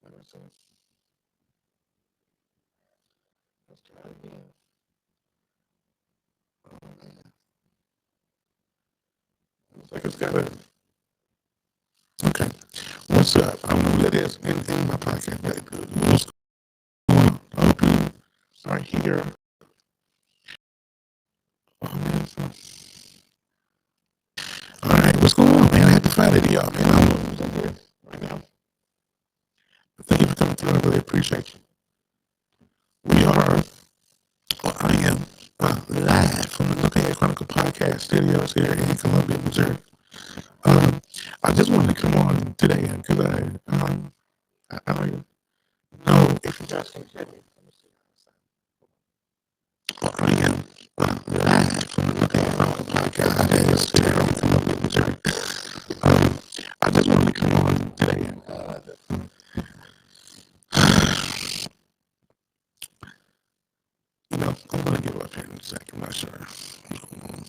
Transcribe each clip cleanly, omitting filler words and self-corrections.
Let me see. Let's try it again. Oh man, looks like it's got a. Okay, what's up? I don't know who that is in my podcast. What's going on? I hope you are here. Oh man, all right, what's going on, man? Happy Friday to y'all, man. I don't know who's in here right now. But thank you for coming through. I really appreciate you. We are, well, I am live from the Look Ahead Chronicle podcast studios here in Columbia, Missouri. Um, I just wanted to come on today because I don't know if you guys can hear me. Let me see. Well, I am live from the Look Ahead Chronicle podcast studio in Columbia, Missouri. Um, I just wanted to come on today and I'm gonna give up here in a second. I'm not sure what's going on.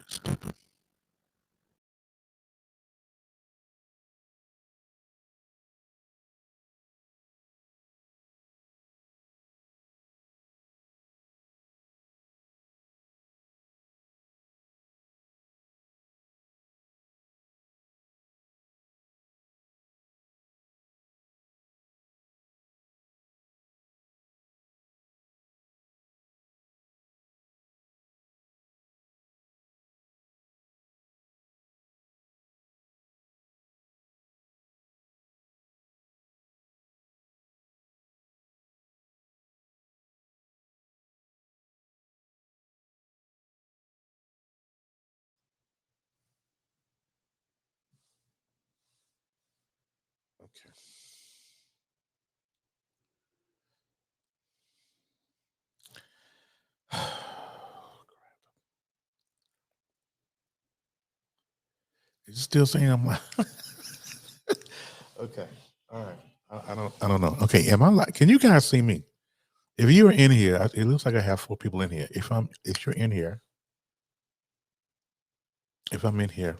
Stupid. Okay. Is it still saying I'm live? Okay. All right. I don't know. Okay. Am I like? Can you guys see me? If you are in here, it looks like I have 4 people in here. If you're in here, if I'm in here,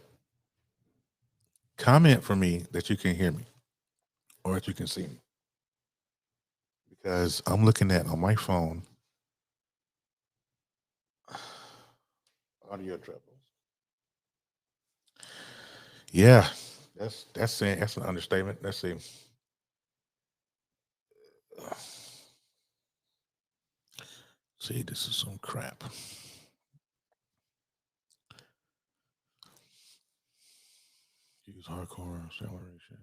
comment for me that you can hear me or that you can see me because I'm looking at on my phone audio troubles. Yeah, that's saying that's an understatement. Let's see. See, this is some crap. Use hardcore acceleration.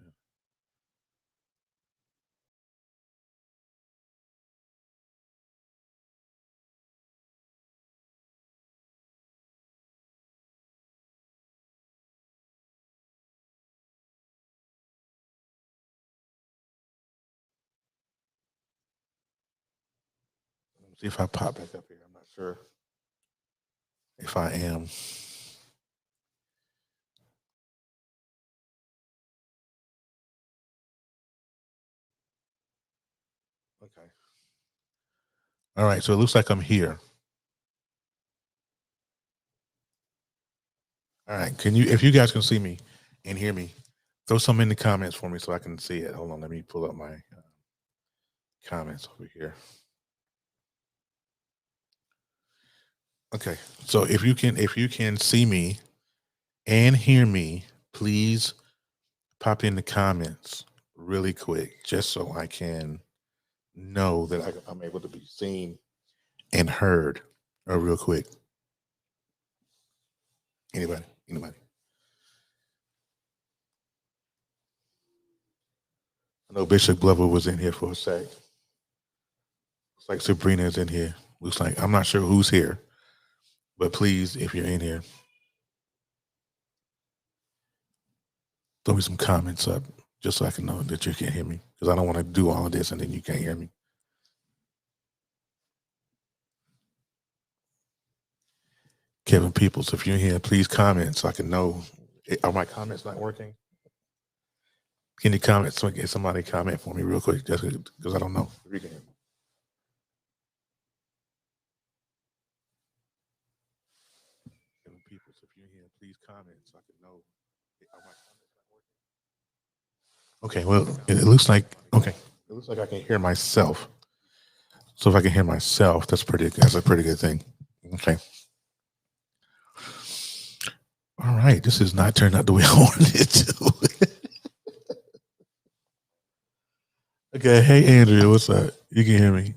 Let me see if I pop back up here. I'm not sure if I am. Okay. All right. So it looks like I'm here. All right. Can you, if you guys can see me and hear me, throw some in the comments for me so I can see it. Hold on. Let me pull up my comments over here. Okay. So if you can see me and hear me, please pop in the comments really quick, just so I can know that I'm able to be seen and heard. Real quick. Anybody? Anybody? I know Bishop Glover was in here for a sec. Looks like Sabrina's in here. Looks like I'm not sure who's here, but please, if you're in here, throw me some comments up just so I can know that you can hear me. Because I don't want to do all of this and then you can't hear me. Kevin Peoples, if you're here, please comment so I can know. Are my comments not working? Can you comment so get somebody comment for me real quick? Just because I don't know if you can hear me. Kevin Peoples, if you're here, please comment so I can know Okay, well, it looks like okay. It looks like I can hear myself. So if I can hear myself, that's a pretty good thing. Okay. All right. This is not turned out the way I wanted it to. Okay. Hey Andrea, what's up? You can hear me.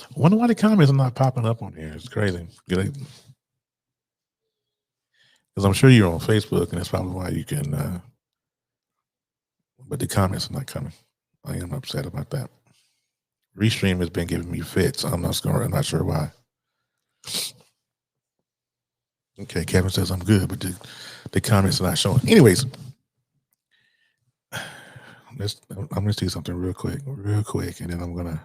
I wonder why the comments are not popping up on here. It's crazy. Because I'm sure you're on Facebook, and that's probably why you can. But the comments are not coming. I am upset about that. Restream has been giving me fits. I'm not sure why. Okay, Kevin says I'm good, but the comments are not showing. Anyways, I'm gonna see something real quick, and then I'm gonna.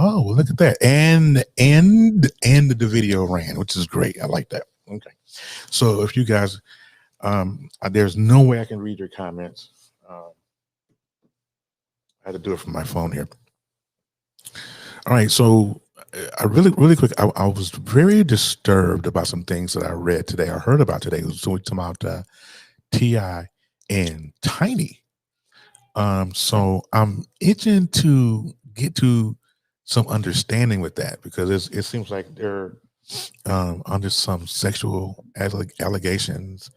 Oh, well, look at that. And the video ran, which is great. I like that. Okay. So if you guys, there's no way I can read your comments. I had to do it from my phone here. All right. So I really quick, I was very disturbed about some things that I read today. I heard about today. It was talking about T.I. and Tiny. So I'm itching to get to some understanding with that, because it seems like they're under some sexual allegations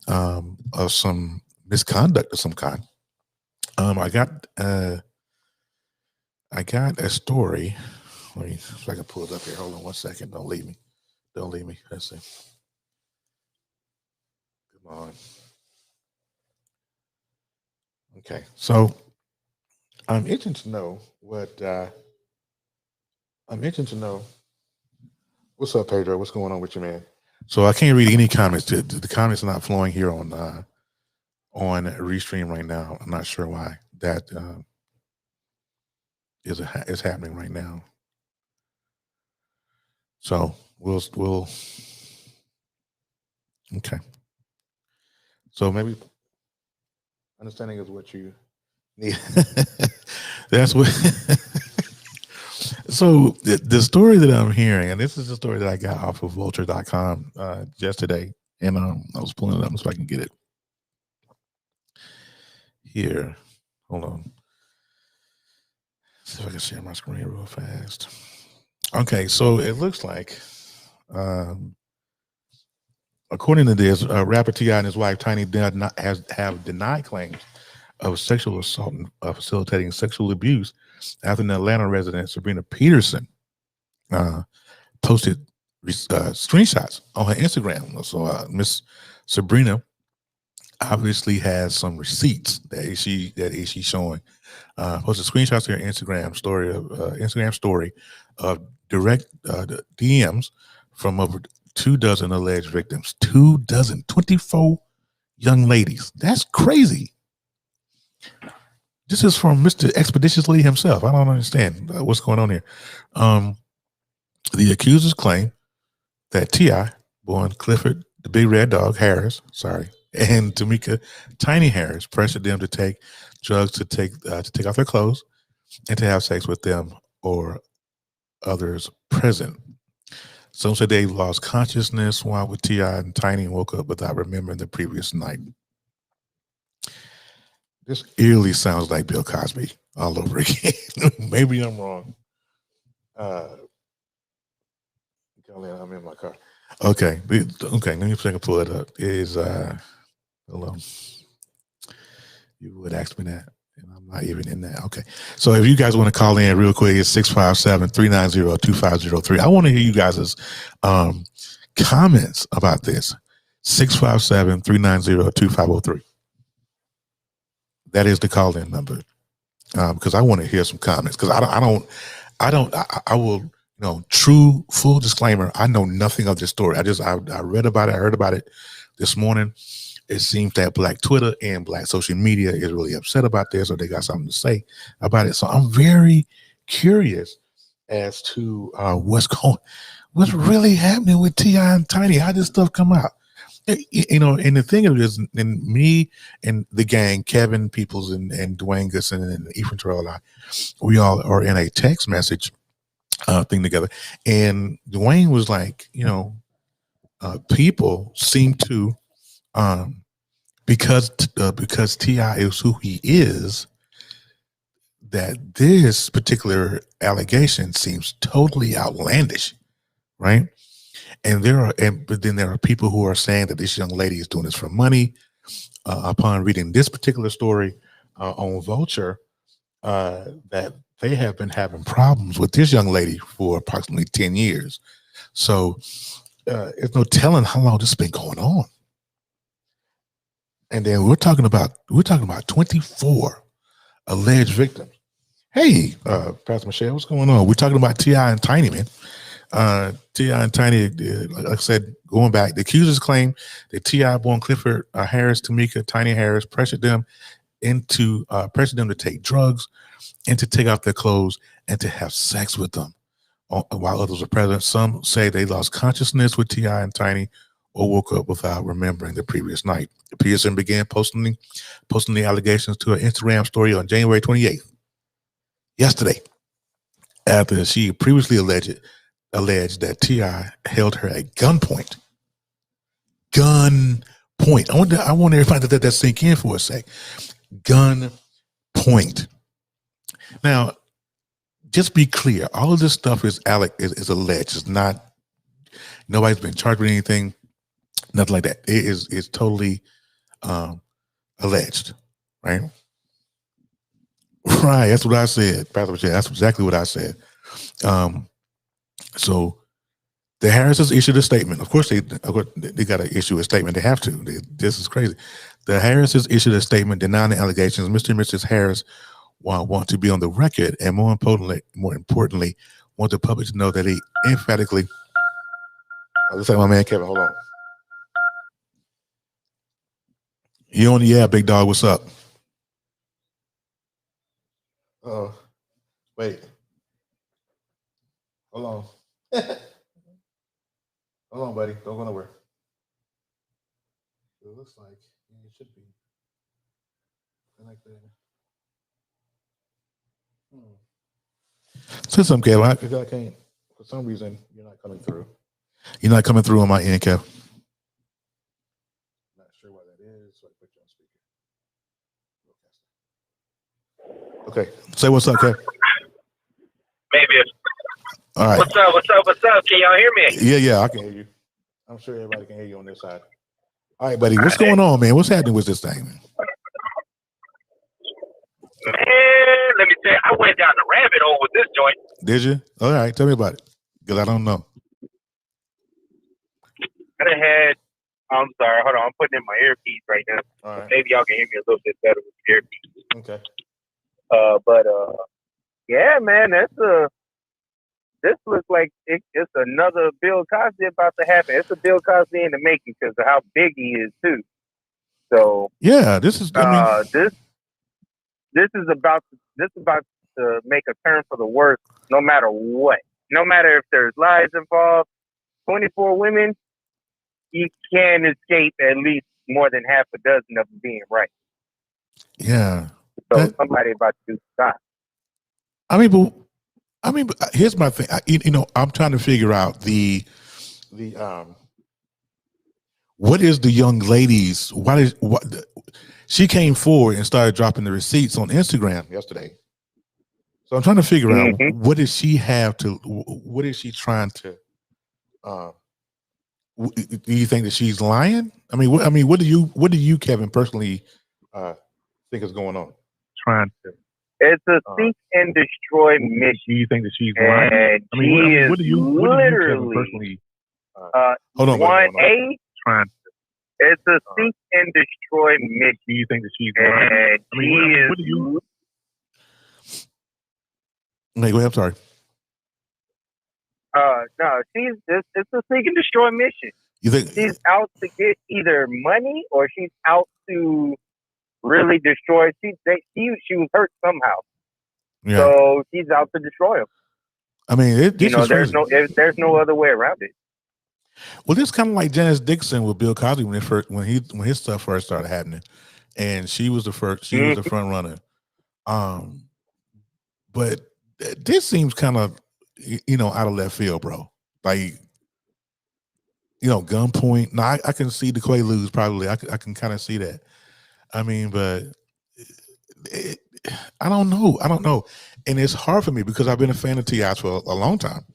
of some misconduct of some kind. I got a story. Let me see if I can pull it up here. Hold on 1 second. Don't leave me. Let's see. Come on. Okay, so I'm itching to know what. I'm itching to know. What's up, Pedro? What's going on with you, man? So I can't read any comments. The comments are not flowing here on Restream right now. I'm not sure why that is happening right now. So we'll okay. So maybe understanding is what you need. That's what. So the story that I'm hearing, and this is the story that I got off of vulture.com yesterday, and I was pulling it up so I can get it here. Hold on. See if I can share my screen real fast. Okay, so it looks like, according to this, rapper T.I. and his wife Tiny have denied claims of sexual assault and facilitating sexual abuse after an Atlanta resident, Sabrina Peterson, posted screenshots on her Instagram. So Miss Sabrina obviously has some receipts that she's showing. Posted screenshots to her Instagram story of direct DMs from over 24 alleged victims. 24 young ladies. That's crazy. This is from Mr. Expeditiously himself. I don't understand what's going on here. The accusers claim that T.I., born Clifford the Big Red Dog Harris, and Tamika Tiny Harris pressured them to take drugs to take off their clothes and to have sex with them or others present. Some say they lost consciousness while with T.I. and Tiny woke up without remembering the previous night. This eerily sounds like Bill Cosby all over again. Maybe I'm wrong. I'm in my car. Okay. Let me see if I can pull it up. It is hold on. You would ask me that, and I'm not even in that. Okay. So if you guys want to call in real quick, it's 657-390-2503. I want to hear you guys' comments about this. 657-390-2503. That is the call-in number. because I want to hear some comments. Because I will, true full disclaimer. I know nothing of this story. I read about it. I heard about it this morning. It seems that Black Twitter and Black social media is really upset about this, or they got something to say about it. So I'm very curious as to what's really happening with T.I. and Tiny. How did this stuff come out? And the thing of it is, and me and the gang, Kevin Peoples and Dwayne Goodson and Ethan Terrell, we all are in a text message thing together. And Dwayne was like, people seem to, because T.I. is who he is, that this particular allegation seems totally outlandish, right? But then there are people who are saying that this young lady is doing this for money. Upon reading this particular story on Vulture, that they have been having problems with this young lady for approximately 10 years. So there's no telling how long this has been going on. And then we're talking about 24 alleged victims. Hey, Pastor Michelle, what's going on? We're talking about T.I. and Tiny, man. T.I. and Tiny, like I said, going back, the accusers claim that T.I. born Clifford Harris, Tamika, Tiny Harris pressured them to take drugs and to take off their clothes and to have sex with them while others were present. Some say they lost consciousness with T.I. and Tiny or woke up without remembering the previous night. Pearson began posting the allegations to her Instagram story on January 28th, yesterday, after she previously alleged that T.I. held her at gunpoint. I want everybody to let that sink in for a sec. Gunpoint. Now, just be clear. All of this stuff is alleged. It's not. Nobody's been charged with anything. Nothing like that. It's totally alleged, right? Right. That's what I said, Pastor Michelle. That's exactly what I said. So the Harrises issued a statement. Of course, they got to issue a statement. They have to. This is crazy. The Harrises issued a statement denying the allegations. Mr. and Mrs. Harris want to be on the record, and more importantly, want the public to know that they emphatically. Let's say my man Kevin. Hold on. You on the air, big dog? What's up? Wait. Hold on. Hold on, buddy. Don't go nowhere. It looks like it should be. Like that. Say something, Kev. I can't. For some reason, you're not coming through. You're not coming through on my end, Kev. Not sure why that is. So I put you on speaker. Okay. Say what's up, Kev. Maybe. All right. What's up? Can y'all hear me? Yeah, I can hear you. I'm sure everybody can hear you on this side. All right, buddy. What's going on, man? What's happening with this thing, man? Man, let me tell you, I went down the rabbit hole with this joint. Did you? All right, tell me about it, because I don't know. I'm sorry, hold on, I'm putting in my earpiece right now. All right. Maybe y'all can hear me a little bit better with the earpiece. Okay. Yeah, man, this looks like it's another Bill Cosby about to happen. It's a Bill Cosby in the making because of how big he is too. So yeah, this is. This is about to make a turn for the worse, no matter what. No matter if there's lies involved. 24 women, you can escape at least more than half a dozen of them being right. Yeah. So somebody about to do that. I mean, but here's my thing. I'm trying to figure out the what is the young lady's? She came forward and started dropping the receipts on Instagram yesterday. So I'm trying to figure out what does she have to? What is she trying to? Do you think that she's lying? I mean, what do you, Kevin, personally think is going on? Trying to. It's a seek and destroy mission. Do you think that she's lying? I mean, what do you Kevin, personally? Hold on. 1A. Trying to. It's a seek and destroy mission. Do you think that she's lying? I mean, what do you? Wait, go ahead. I'm sorry. No, it's a seek and destroy mission. You think? She's out to get either money or she's out to really destroy. She was hurt somehow, Yeah. so she's out to destroy him. I mean, You this know, is crazy. there's no other way around it. Well, this kind of like Janice Dixon with Bill Cosby when his stuff first started happening, and she was the first. She was the front runner. But this seems kind of, out of left field, bro. Like, gunpoint. Now I can see the Quaaludes probably. I can kind of see that. I mean, but I don't know. And it's hard for me because I've been a fan of T.I. for a long time,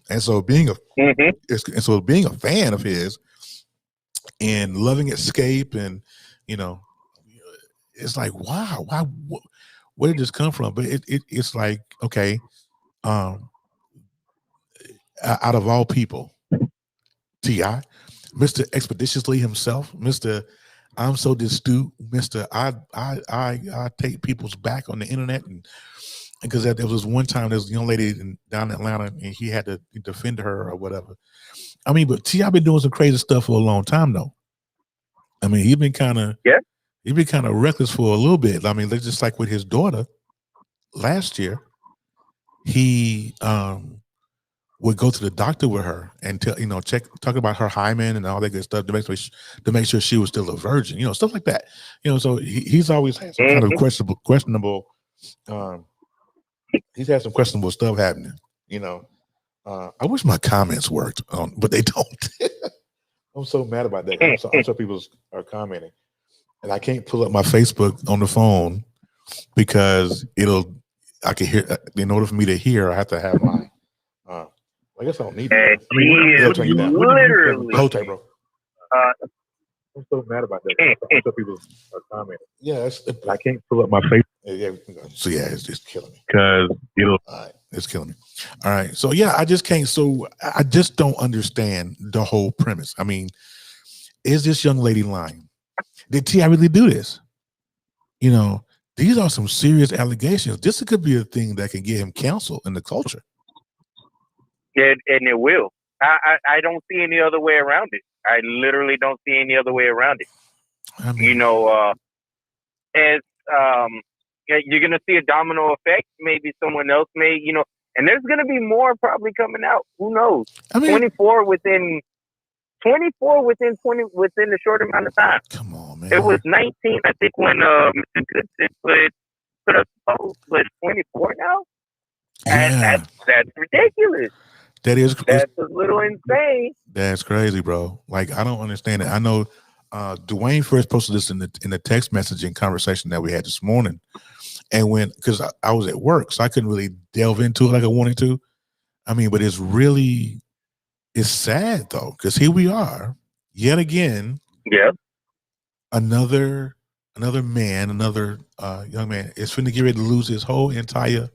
and so being a fan of his and loving Escape, and it's like, wow, where did this come from? But it's like, okay, out of all people, T.I., Mr. Expeditiously himself, Mr. I'm so astute, Mr. I take people's back on the internet, and because there was one time there was a young lady down in Atlanta, and he had to defend her or whatever. I mean, but T.I. been doing some crazy stuff for a long time, though. I mean, he's been kind of reckless for a little bit. I mean, just like with his daughter last year, he would go to the doctor with her and talk about her hymen and all that good stuff to make sure she was still a virgin, stuff like that. So he's always had some kind of questionable. He's had some questionable stuff happening. I wish my comments worked, but they don't. I'm so mad about that. I'm sure people are commenting, and I can't pull up my Facebook on the phone because I can hear. In order for me to hear, I have to have my. I guess I don't need that. I mean, literally. Hold tight, bro. I'm so mad about that. I'm sure people are commenting. Yeah, I can't pull up my Facebook. Yeah, so yeah, it's just killing me. Because it's killing me. All right, so yeah, I just can't. So I just don't understand the whole premise. I mean, is this young lady lying? Did T.I. really do this? These are some serious allegations. This could be a thing that can get him canceled in the culture. And it will. I don't see any other way around it. I literally don't see any other way around it. I mean, you're going to see a domino effect. Maybe someone else may, and there's going to be more probably coming out. Who knows? I mean, 24 within a short amount of time. Come on, man. It was 19, I think, when Mr. Goodson put up a post, but 24 now? Yeah. That's ridiculous. That's a little insane. That's crazy, bro. Like, I don't understand it. I know Dwayne first posted this in the text messaging conversation that we had this morning, and because I was at work, so I couldn't really delve into it like I wanted to. I mean, but it's sad though, because here we are yet again. Yeah. Another man, young man is finna get ready to lose his whole entire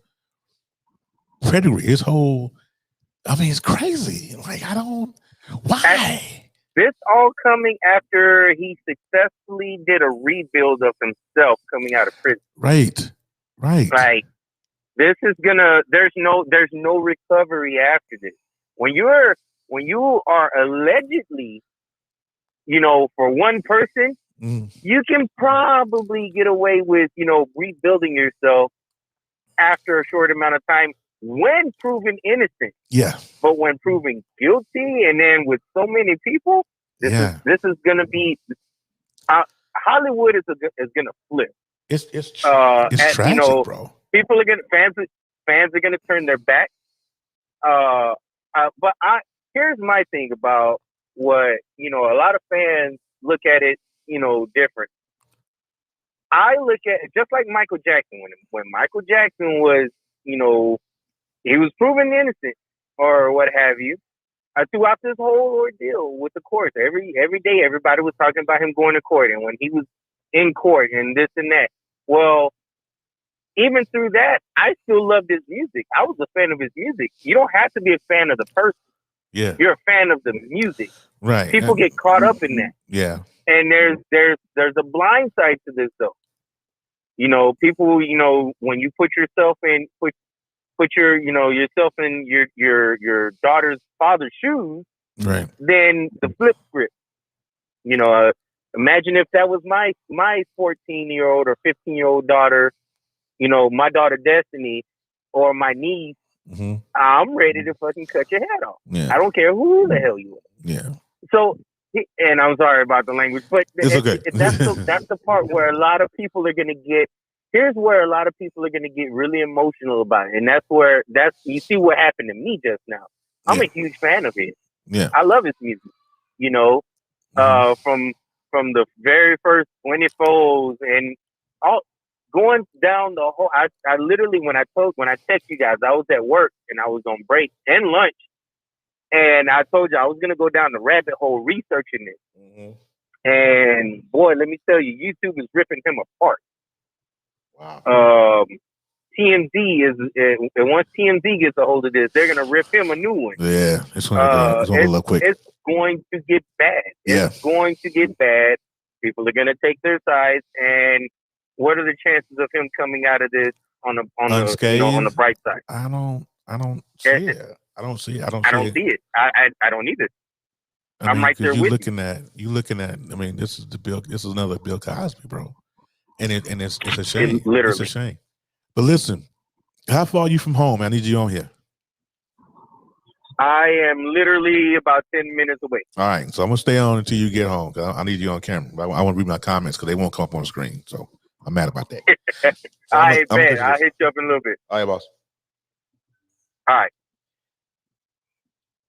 pedigree, his whole. I mean, it's crazy. Like, why? This all coming after he successfully did a rebuild of himself coming out of prison. Right. Like, this is there's no recovery after this. When you are allegedly, for one person, you can probably get away with, rebuilding yourself after a short amount of time. When proven innocent, yeah. But when proven guilty, and then with so many people, this is gonna be Hollywood is gonna flip. It's tragic, bro. People are fans are gonna turn their back. But here's my thing about what a lot of fans look at it, different. I look at it just like Michael Jackson when Michael Jackson was, he was proven innocent or what have you. Throughout this whole ordeal with the courts, every day everybody was talking about him going to court, and when he was in court and this and that. Well, even through that, I still loved his music. I was a fan of his music. You don't have to be a fan of the person. Yeah, you're a fan of the music. Right. People get caught up in that. Yeah. And there's a blind side to this though. People, when you put yourself in, put yourself in your daughter's father's shoes, Right. then the flip script. Imagine if that was my 14-year-old or 15-year-old daughter, my daughter Destiny, or my niece. Mm-hmm. I'm ready to fucking cut your head off. Yeah. I don't care who the hell you are. Yeah. So, and I'm sorry about the language, but it's okay. That's the part where a lot of people are gonna get. Here's where a lot of people are gonna get really emotional about it, and that's you see what happened to me just now. I'm a huge fan of his. Yeah. I love his music. From the very first 24s and all going down the whole. I literally when I text you guys, I was at work and I was on break and lunch. And I told you I was gonna go down the rabbit hole researching it. Mm-hmm. And boy, let me tell you, YouTube is ripping him apart. Wow. TMZ and once TMZ gets a hold of this, they're gonna rip him a new one. Yeah, it's gonna go quick. It's going to get bad. It's going to get bad. People are gonna take their sides. And what are the chances of him coming out of this on the bright side? I don't see it. I don't see it. I don't see it. I don't either. I mean, I'm right there with you. Looking at. I mean, this is another Bill Cosby, bro, and it's a shame. It's a shame. But listen, how far are you from home? I need you on here. I am literally about 10 minutes away. All right, so I'm gonna stay on until you get home. Cause I need you on camera. I want to read my comments because they won't come up on the screen. So I'm mad about that. So I'll hit you up in a little bit. All right, boss. All right.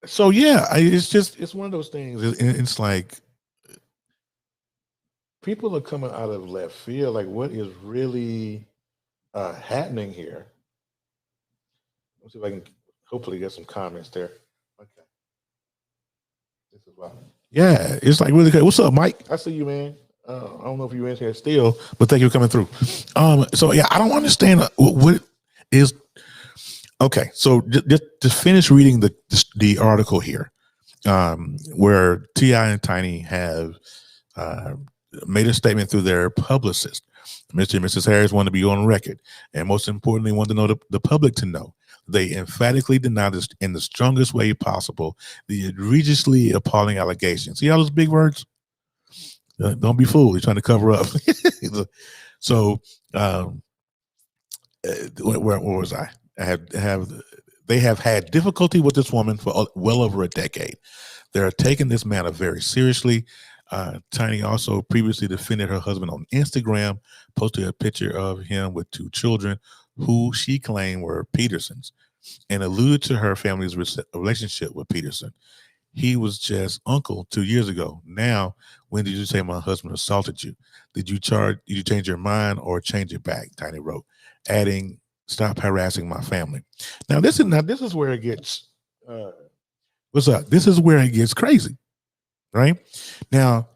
So yeah, it's one of those things. It's like people are coming out of left field. Like, what is really happening here? Let's see if I can hopefully get some comments there. Okay, this is wild. Yeah, it's like really good. What's up, Mike? I see you, man. I don't know if you're in here still, but thank you for coming through. So yeah, I don't understand what is. Okay, so just to finish reading the article here, where T.I. and Tiny have made a statement through their publicist. Mr. and Mrs. Harris want to be on record, and most importantly, want to know the public to know. They emphatically deny this in the strongest way possible the egregiously appalling allegations. See all those big words? Don't be fooled. You're trying to cover up. So, where was I? They have had difficulty with this woman for well over a decade. They're taking this matter very seriously. Tiny also previously defended her husband on Instagram, posted a picture of him with 2 children who she claimed were Petersons, and alluded to her family's relationship with Peterson. He was just uncle 2 years ago. Now, when did you say my husband assaulted you? Did you change your mind or change it back? Tiny wrote, adding, stop harassing my family. Now this is where it gets what's up? This is where it gets crazy, right? Now,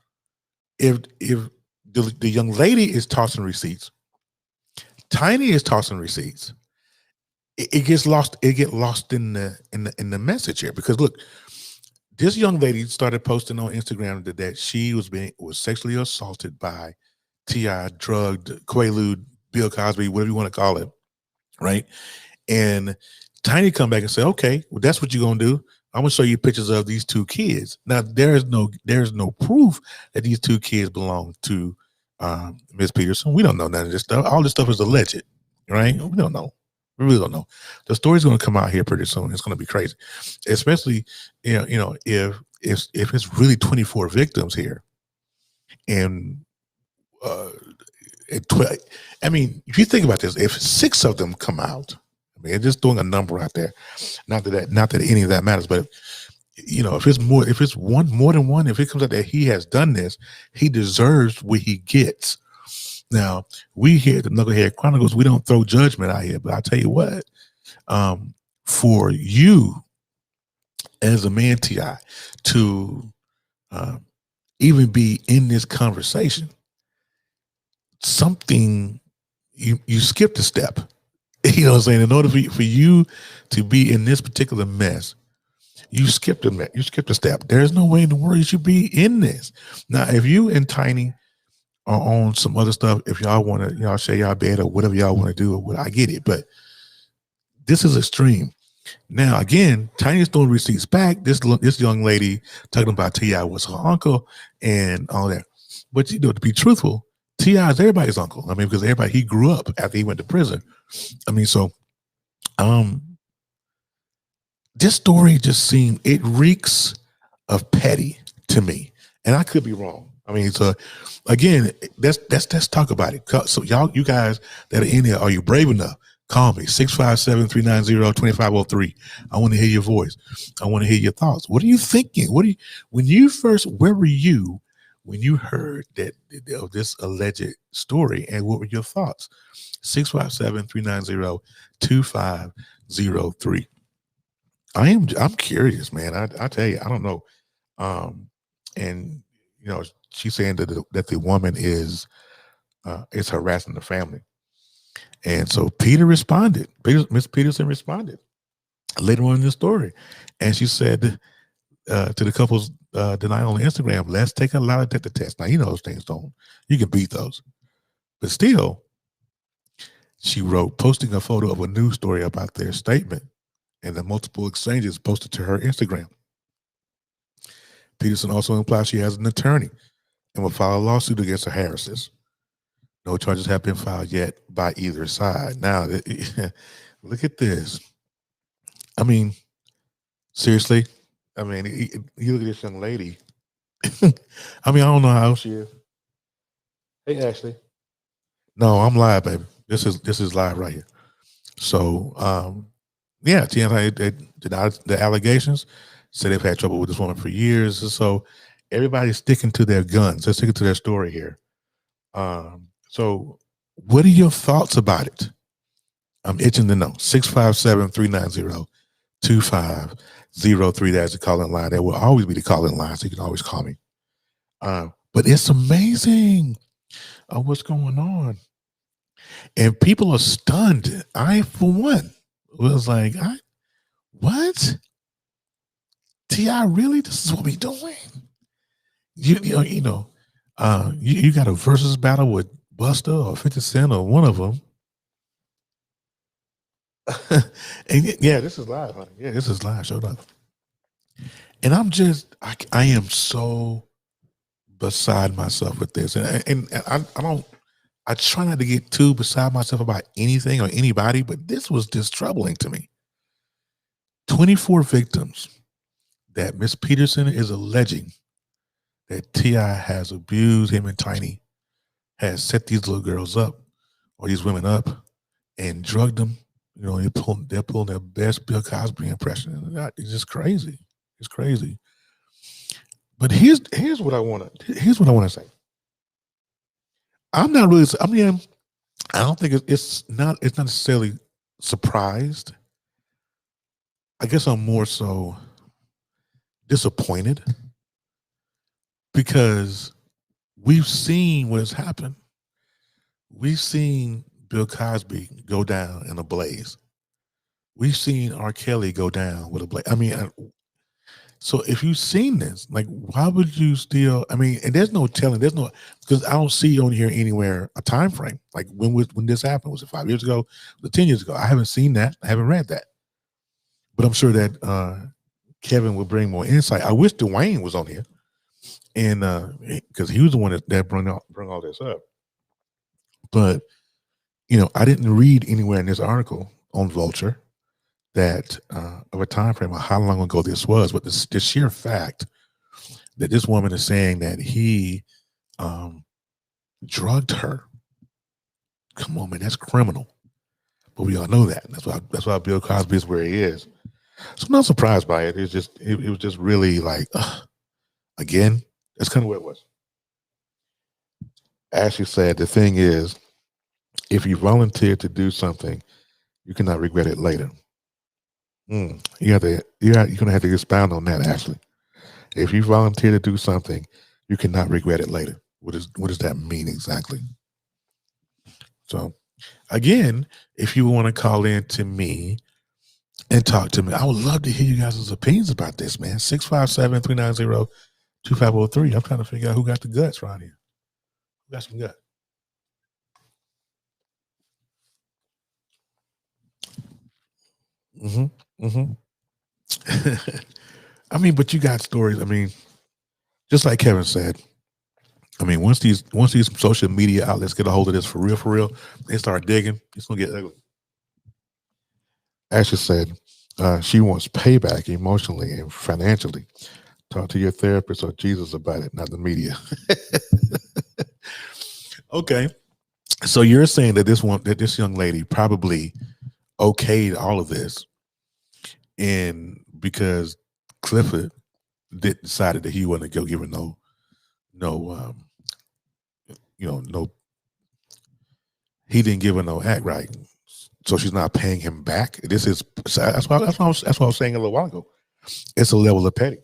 if the young lady is tossing receipts, Tiny is tossing receipts, it gets lost. It gets lost in the message here, because look, this young lady started posting on Instagram that she was sexually assaulted by T.I., drugged, Quaalude, Bill Cosby, whatever you want to call it. Right. And Tiny come back and say, okay, well, that's what you're going to do. I'm going to show you pictures of these 2 kids. Now, there's no proof that these 2 kids belong to Ms. Peterson. We don't know none of this stuff. All this stuff is alleged, right? We don't know. We really don't know. The story's going to come out here pretty soon. It's going to be crazy, especially, if it's really 24 victims here. And I mean, if you think about this, if 6 of them come out, I mean, just throwing a number out there, not that any of that matters, but if it's more than one, if it comes out that he has done this, he deserves what he gets. Now, we here at the Knucklehead Chronicles, we don't throw judgment out here, but I'll tell you what, for you as a man, T.I., to even be in this conversation, something you skipped a step. You know what I'm saying? In order for you to be in this particular mess, you skipped a step. There's no way in the world you should be in this. Now, if you and Tiny are on some other stuff, if y'all want to, share y'all bed or whatever y'all want to do, I get it. But This is extreme. Now, again, Tiny's throwing receipts back. This young lady talking about T.I. was her uncle and all that. But, to be truthful, T.I. is everybody's uncle. I mean, because he grew up after he went to prison. I mean, so this story just it reeks of petty to me. And I could be wrong. I mean, so again, let's talk about it. So you guys that are in there, are you brave enough? Call me, 657-390-2503. I want to hear your voice. I want to hear your thoughts. What are you thinking? Where were you when you heard that this alleged story, and what were your thoughts? 657-390-2503. I'm curious, man. I tell you, I don't know. And she's saying that the woman is harassing the family. And so Miss Peterson responded later on in the story. And she said to the couple's denial on Instagram, let's take a lie detector test. Now, those things you can beat those. But still, she wrote, posting a photo of a news story about their statement and the multiple exchanges posted to her Instagram. Peterson also implies she has an attorney and will file a lawsuit against the Harrises. No charges have been filed yet by either side. Now, look at this. I mean, seriously. I mean, you look at this young lady. I mean, I don't know how old she is. Hey, Ashley. No, I'm live, baby. This is live right here. So, yeah, TMI denied the allegations. Said they've had trouble with this woman for years. So everybody's sticking to their guns. They're sticking to their story here. So what are your thoughts about it? I'm itching to know. 657-390-2503. That's the call-in line. There will always be the call-in line, so you can always call me. But it's amazing what's going on. And people are stunned. I, for one, was like, what? T.I. really? This is what we doing? You got a versus battle with Buster or 50 Cent or one of them. And yeah, this is live, honey. Yeah, this is live. Showed up. And I am so beside myself with this. And I try not to get too beside myself about anything or anybody, but this was just troubling to me. 24 victims that Miss Peterson is alleging that T.I. has abused him and Tiny, has set these little girls up or these women up and drugged them. They're pulling their best Bill Cosby impression. It's just crazy. It's crazy. But here's what I want to say. I'm not really. I mean, I don't think it's not necessarily surprised. I guess I'm more so disappointed because we've seen what has happened. We've seen Bill Cosby go down in a blaze. We've seen R. Kelly go down with a blaze. I mean, so if you've seen this, like, why would you still? I mean, and there's no telling. There's no, because I don't see on here anywhere a time frame. Like when this happened? Was it 5 years ago? Was it 10 years ago? I haven't seen that. I haven't read that. But I'm sure that Kevin will bring more insight. I wish Dwayne was on here, and because he was the one that brought all this up. But I didn't read anywhere in this article on Vulture that of a time frame of how long ago this was, but the sheer fact that this woman is saying that he drugged her. Come on, man, that's criminal. But we all know that. That's why Bill Cosby is where he is. So I'm not surprised by it. It was just really like, again, that's kind of what it was. Ashley said, the thing is, if you volunteer to do something, you cannot regret it later. You're gonna have to expound on that, Ashley. If you volunteer to do something, you cannot regret it later. What does that mean exactly? So, again, if you want to call in to me and talk to me, I would love to hear you guys' opinions about this, man. 657-390-2503. I'm trying to figure out who got the guts right here. Who got some guts? Mm-hmm. Mm-hmm. I mean, but you got stories. I mean, just like Kevin said, I mean, once these social media outlets get a hold of this for real, they start digging, it's gonna get ugly. Ashley said she wants payback emotionally and financially. Talk to your therapist or Jesus about it, not the media. Okay, so you're saying that this young lady probably okayed all of this, and because Clifford decided that he wasn't gonna go give her no no, he didn't give her no act right, so she's not paying him back. This is that's what I was saying a little while ago. It's a level of petty.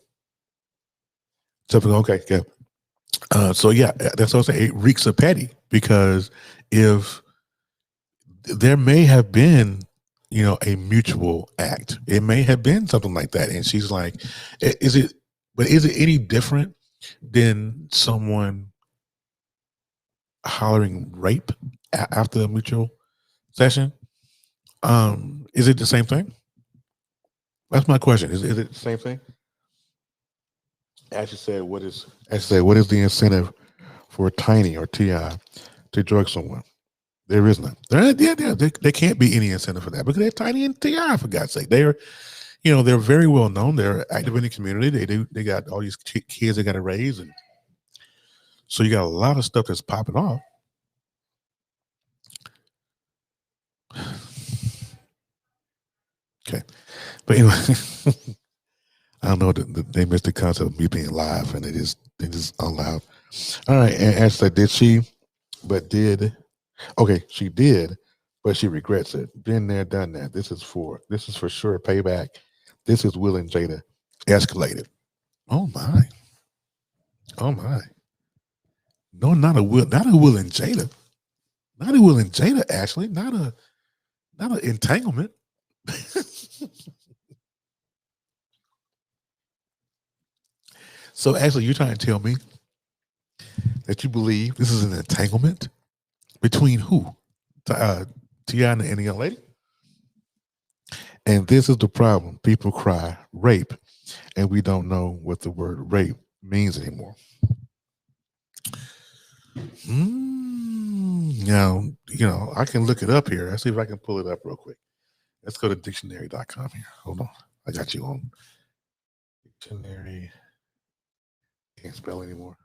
Something okay, yeah. So yeah, that's what I'm saying. It reeks of petty because if there may have been, a mutual act, it may have been something like that, and she's like, "Is it? But is it any different than someone hollering rape after a mutual session? Is it the same thing? That's my question. Is it the same thing?" Ashley said, "What is?" Ashley said, "What is the incentive for Tiny or Ti to drug someone?" There is none. There can't be any incentive for that because they're Tiny and Ti. For God's sake, they're very well known. They're active in the community. They got all these kids they got to raise, and so you got a lot of stuff that's popping off. Okay, but anyway, I don't know. They missed the concept of me being live, and they just unloud. All right, and Ashley, did she? But did okay? She did, but she regrets it. Been there, done that. This is for sure payback. This is Will and Jada escalated. Oh my! Oh my! No, not a Will and Jada. Not a Will and Jada. Actually, not an entanglement. So actually, you're trying to tell me that you believe this is an entanglement between who? Tiana and the young lady? And this is the problem. People cry rape, and we don't know what the word rape means anymore. Now, I can look it up here. Let's see if I can pull it up real quick. Let's go to dictionary.com here. Hold on. I got you on dictionary. Can't spell anymore.